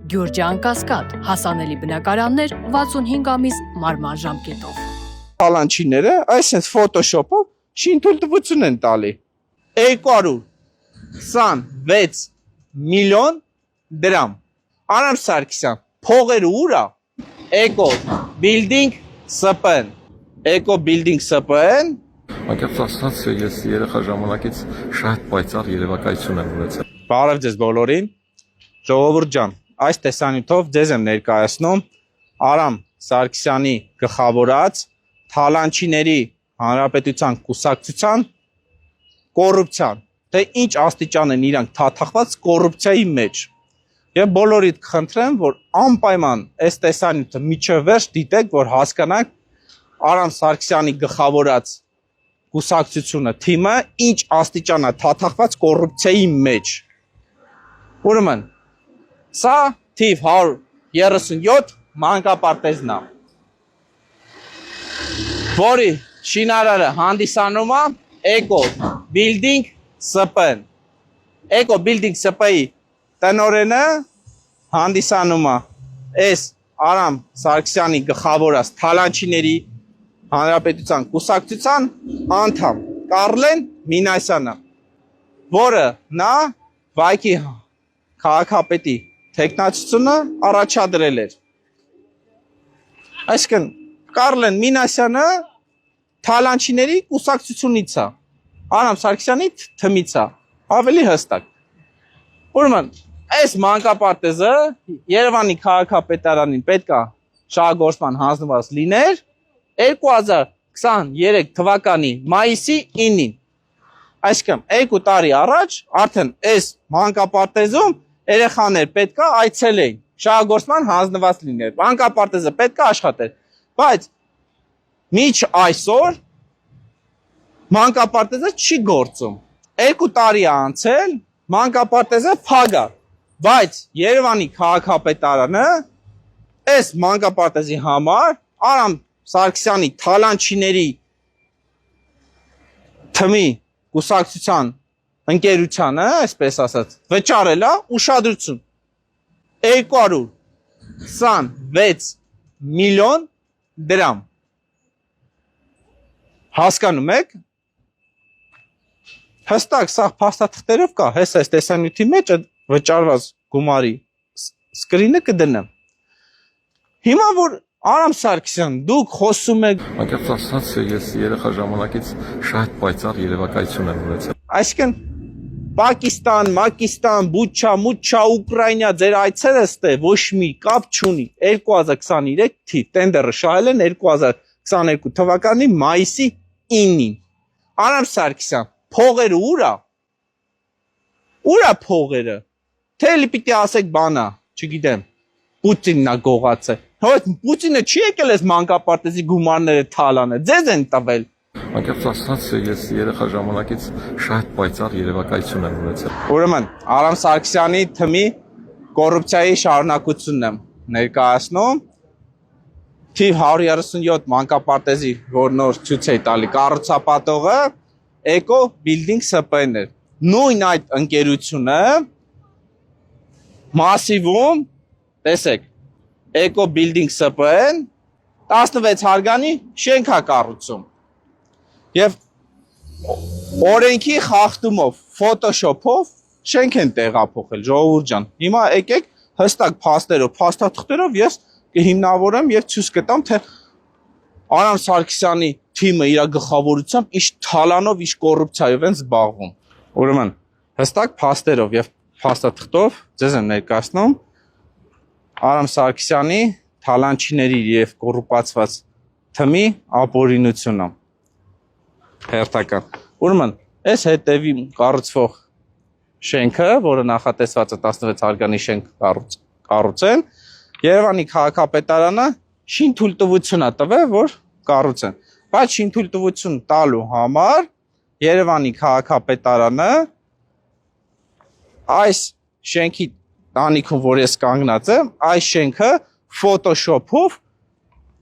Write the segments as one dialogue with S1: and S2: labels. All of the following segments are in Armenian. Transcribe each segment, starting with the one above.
S1: Գյուրջան Կասկադ, հասանելի բնակարաններ 65 ամիս մարման ժամկետով։
S2: Պալանչիները այսպես Photoshop-ով շինթույլտվություն են տալի 226 միլիոն դրամ Արամ Սարգսյան փողերը ուրա Eco Building SPN Eco Building SPN
S3: Անկեղծ ասած ես երեխա ժամանակից շատ պայծառ երևակայություն եմ ունեցել։
S2: Բարև ձեզ բոլորին ժողովուրդ ջան այս տեսանյութով ձեզ եմ ներկայացնում Արամ Սարգսյանի գլխավորած Թալանչիների հանրապետության կուսակցության կոռուպցիան թե ինչ աստիճան են իրանք թաթախված կոռուպցիայի մեջ եւ բոլորիդ կխնդրեմ որ անպայման այս տեսանյութը միջև վերջ դիտեք որ հասկանաք Արամ Սարգսյանի գլխավորած կուսակցությունը թիմը ինչ աստիճան է թաթախված կոռուպցիայի մեջ ուրեմն սա թիվ 137 մանկապարտեզն է որի շինարարը հանդիսանում է Eco Building SPN Eco Building SPN-ի տնօրենը հանդիսանում է այս Արամ Սարգսյանի գլխավորած Թալանչիների հանրապետության կուսակցության անդամ Կարլեն Մինասյանը որը նա վայքի քաղաքապետի թեկնածությունը առաջադրել էր այսինքն Կարլեն Մինասյանը Թալանչիների կուսակցությունից է Արամ Սարգսյանի թմից է ավելի հստակ ուրեմն այս մանկապարտեզը Երևանի քաղաքապետարանին պետքա շահագործման հանձնված լիներ 2023 թվականի մայիսի 9-ին այսինքն 2 տարի առաջ արդեն այս մանկապարտեզում երեխաներ պետքա այցելեին շահագործման հանձնված լիներ մանկապարտեզը պետքա աշխատեր բայց միջ այսօր մանկապարտեզը չի գործում 2 տարի է անցել մանկապարտեզը փակ է բայց Երևանի քաղաքապետարանը այս մանկապարտեզի համար Արամ Սարգսյանի Թալանչիների թմի կուսակցության ընկերությանը, այսպես ասած, վճարել է ուշադրություն 226 միլիոն դրամ հասկանում եք հստակ սա փաստաթղթերով կա հես այս տեսանյութի մեջ վճարված գումարի սկրինը կդնեմ հիմա որ Արամ Սարգսյան դուք խոսում եք
S3: Անկեղծ ասած ես երեխա ժամանակից շատ պայծառ երևակայություն եմ ունեցել
S2: այսինքն Պակիստան, Մակիստան, Բուչա, Մուչա, Ուկրաինա ձեր այցերը ստե ոչ մի կապ չունի 2023 թիվ տենդերը շահել են 2022 թվականի մայիսի 9-ին Արամ Սարգսյան փողերը ուրա փողերը թե լի պիտի ասեք բանա չգիտեմ Պուտինն է գողացել Հոդ Պուտինը չի եկել այս մանկապարտեզի գումարները թալանը ձեզ են տվել
S3: Անկեղծ ասած ես երեխա ժամանակից շատ պայծառ երևակայություն եմ ունեցել
S2: Ուրեմն Արամ Սարգսյանի թմի կոռուպցիայի շարունակությունն եմ ներկայացնում թիվ 137 մանկապարտեզի որ նոր ցույց է տալի կառուցապատողը Eco Building SPN էր նույն այդ ընկերությունը Massive-ում տեսեք Eco Building SPN 16 հարգանի շենք է կառուցում եւ օրենքի խախտումով Photoshop-ով շենք են տեղափոխել ժողովուրդ ջան հիմա եկեք հստակ փաստերով փաստաթղթերով ես կհիմնավորեմ եւ ցույց կտամ թե Արամ Սարգսյանի թիմը իր գլխավորությամբ ինչ թալանով ինչ կոռուպցիայով են զբաղվում ուրեմն հստակ փաստերով եւ փաստաթղթով ձեզ եմ ներկայացնում Արամ Սարգսյանի Թալանչիների եւ կոռուպացված թմի ապօրինությունը հերթական ուրեմն այս հետևի կառուցվող շենքը որը նախատեսված է 16 հարգանի շենք կառուցեն Երևանի քաղաքապետարանը շինթույլտվություն է տվել որ կառուցեն բայց շինթույլտվություն տալու համար Երևանի քաղաքապետարանը այս շենքի տանիքում որ ես կանգնած եմ այս շենքը Photoshop-ով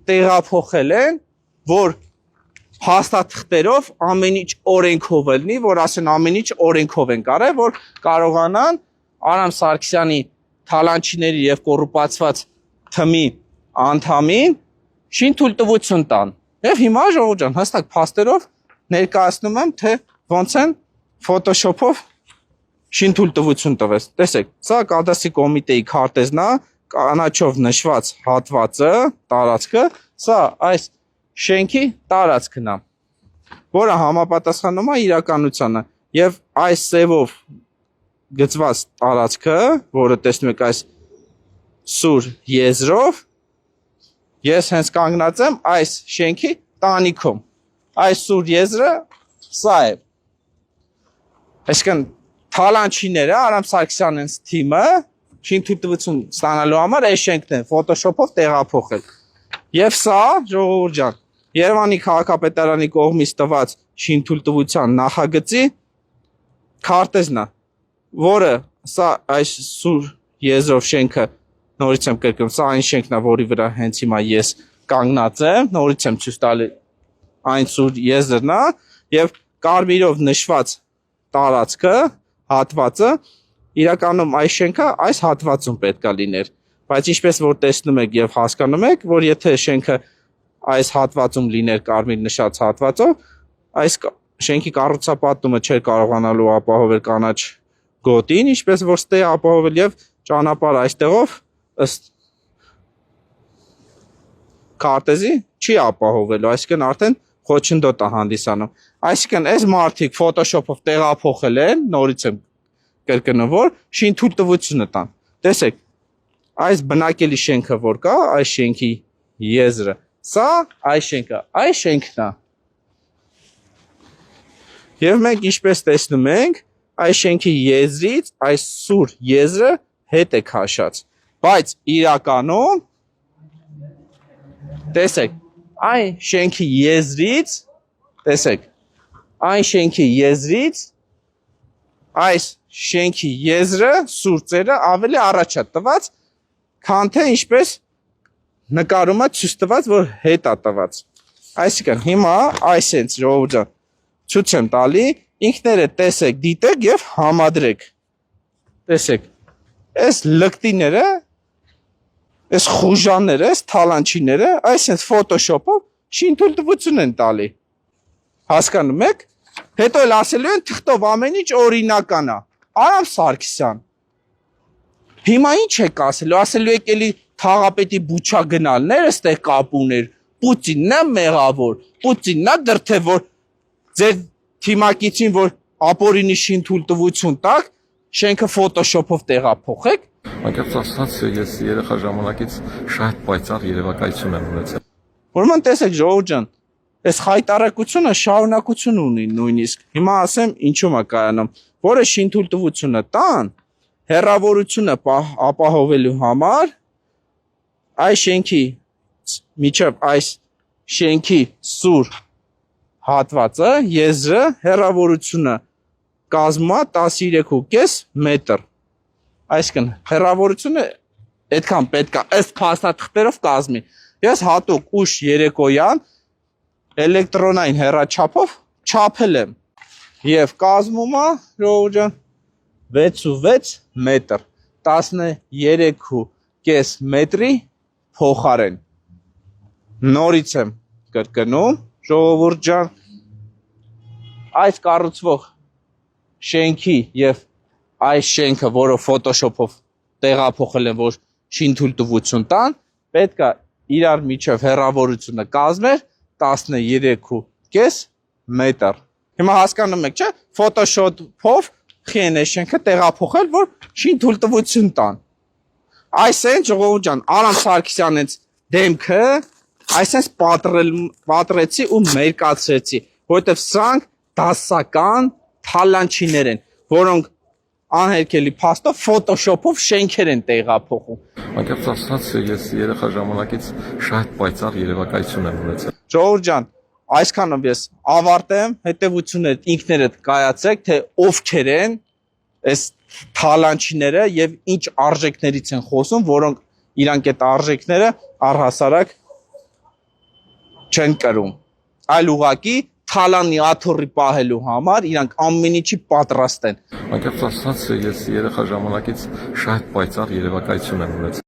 S2: տեղափոխել են որ հաստատքներով ամեն ինչ օրենքով լինի որ ասեն ամեն ինչ օրենքով են կարել որ կարողանան Արամ Սարգսյանի թալանչիների եւ կոռուպացված թմի անդամին շինթույլտվություն տան։ Եվ հիմա ժողովուրդ ջան, հստակ փաստերով ներկայացնում եմ, թե ոնց են Photoshop-ով շինթույլտվություն տվես։ Տեսեք, սա կադաստրի կոմիտեի քարտեզն է, կանաչով նշված հատվածը, տարածքը, սա այս շենքի տարածքն է, որը համապատասխանում է իրականությանը, եւ այս սևով գծված տարածքը, որը տեսնում եք այս սուր եզրով, ես հենց կանգնած եմ այս շենքի տանիքում։ Այս սուր եզրը սա է։ Այսինքն թալանչիները Արամ Սարգսյանենց թիմը շինթույլտվություն ստանալու համար այս շենքն են Photoshop-ով տեղափոխել։ Եվ սա, ժողովուրդ ջան, Երևանի քաղաքապետարանի կողմից տված շինթույլտվության նախագծի քարտեզն է, որը սա այս սուր եզրով շենքը, նորից եմ կրկնում, սա այն շենքն է, որի վրա հենց հիմա ես կանգնած եմ, նորից եմ ցույց տալի այն սուր եզրն է, եւ կարմիրով նշված տարածքը, հատվածը, իրականում այս շենքը այս հատվածում պետք է լիներ, բայց ինչպես որ տեսնում եք եւ հասկանում եք, որ եթե շենքը այս հատվածում լիներ կարմիր նշած հատվածով, այս շենքի կառուցապատումը չէր կարողանալու ապահովել կանաչ գոտին, ինչպես որ ստե ապահովել եւ ճանապարհ այստեղով ըստ քարտեզի չի ապահովելու, այսինքն արդեն խոչընդոտ է հանդիսանում։ Այսինքն այս մարդիկ Photoshop-ով տեղափոխել են, նորից եմ կրկնում, որ շինթույլտվությունը տան։ Տեսեք, այս բնակելի շենքը որ կա, այս շենքի եզրը, սա այս շենքը, այս շենքն է։ Եվ մենք ինչպես տեսնում ենք, այս շենքի եզրից այս սուր եզրը հետ է քաշած։ Բայց իրականում տեսեք, այն շենքի եզրից, տեսեք, այն շենքի եզրից այս շենքի եզրը, սուրծերը ավելի առաջ է տված, քան թե ինչպես նկարումը ցույց տված, որ հետ է տված։ Այսինքն հիմա այսենց ժողովուրդ ջան, ցույց եմ տալի, ինքներդ տեսեք, դիտեք եւ համադրեք։ Տեսեք, այս լկտիները, այս խուժանները, այս թալանչիները, այսպես Photoshop-ով շինթույլտվություն են տալի։ Հասկանում եք։ Հետո էլ ասելու են թղթով ամեն ինչ օրինական է։ Արամ Սարգսյան։ Հիմա ինչ եք ասելու։ Ասելու եք էլի թաղապետի բուչա գնալներ, այստեղ կապ ուներ։ Պուտինն է մեղավոր։ Պուտինն է դրդեւոր ձեր թիմակիցին, որ ապօրինի շինթույլտվություն տակ, շենքը Photoshop-ով տեղափոխեք։
S3: Անկեղծ ասած, ես երեխա ժամանակից շատ պայծառ երևակայություն եմ ունեցել։
S2: Ուրեմն տեսեք ժողովուրդ ջան, այս խայտարակությունը շարունակություն ունի նույնիսկ։ Հիմա ասեմ ինչու՞մ է կայանում, որը շինթույլտվությունը տան, հեռավորությունը ապահովելու համար այս շենքի միջև այս շենքի սուր հատվածը, եզրը, հեռավորությունը կազմում է 13.5 մետր։ Այսինքն հեռավորությունը այդքան պետք է ըստ փաստաթղթերով կազմի։ Ես հատուկ ուշ երեկոյան էլեկտրոնային հեռաչափով չափել եմ եւ կազմում է ժողովուրդ ջան 6.6 մետր, 13.5 մետրի փոխարեն։ Նորից եմ կրկնում, ժողովուրդ ջան, այս կառուցվող շենքի եւ այս շենքը, որը Photoshop-ով տեղափոխել են, որ շինթույլտվություն տան, պետք է իրար միջև հեռավորությունը կազմեր 13.5 մետր։ Հիմա հասկանում եք, չէ՞, Photoshop-ով խեն է շենքը տեղափոխել, որ շինթույլտվություն տան։ Այսինքն ժողովուրդ ջան, Արամ Սարգսյանից դեմքը այսպես պատրեցի ու մերկացրեցի, որովհետև սրանք դասական թալանչիներ են, որոնք անհերքելի փաստով Photoshop-ով շենքեր են տեղափոխում։
S3: Անկեղծ ասած, ես երեխա ժամանակից շատ պայծառ երևակայություն եմ ունեցել։
S2: Ժողովուրդ ջան, այսքանով ես ավարտեմ, հետևությունները ինքներդ կայացեք, թե ովքեր են այս թալանչիները եւ ինչ արժեքներից են խոսում, որոնք իրանք այդ արժեքները առհասարակ չեն կրում, այլ ուղղակի թալանի աթոռի պահելու համար իրանք ամեն ինչի պատրաստ են։
S3: Անկեղծ ասած, ես երեխա ժամանակից շատ պայծառ երևակայություն եմ ունեցել։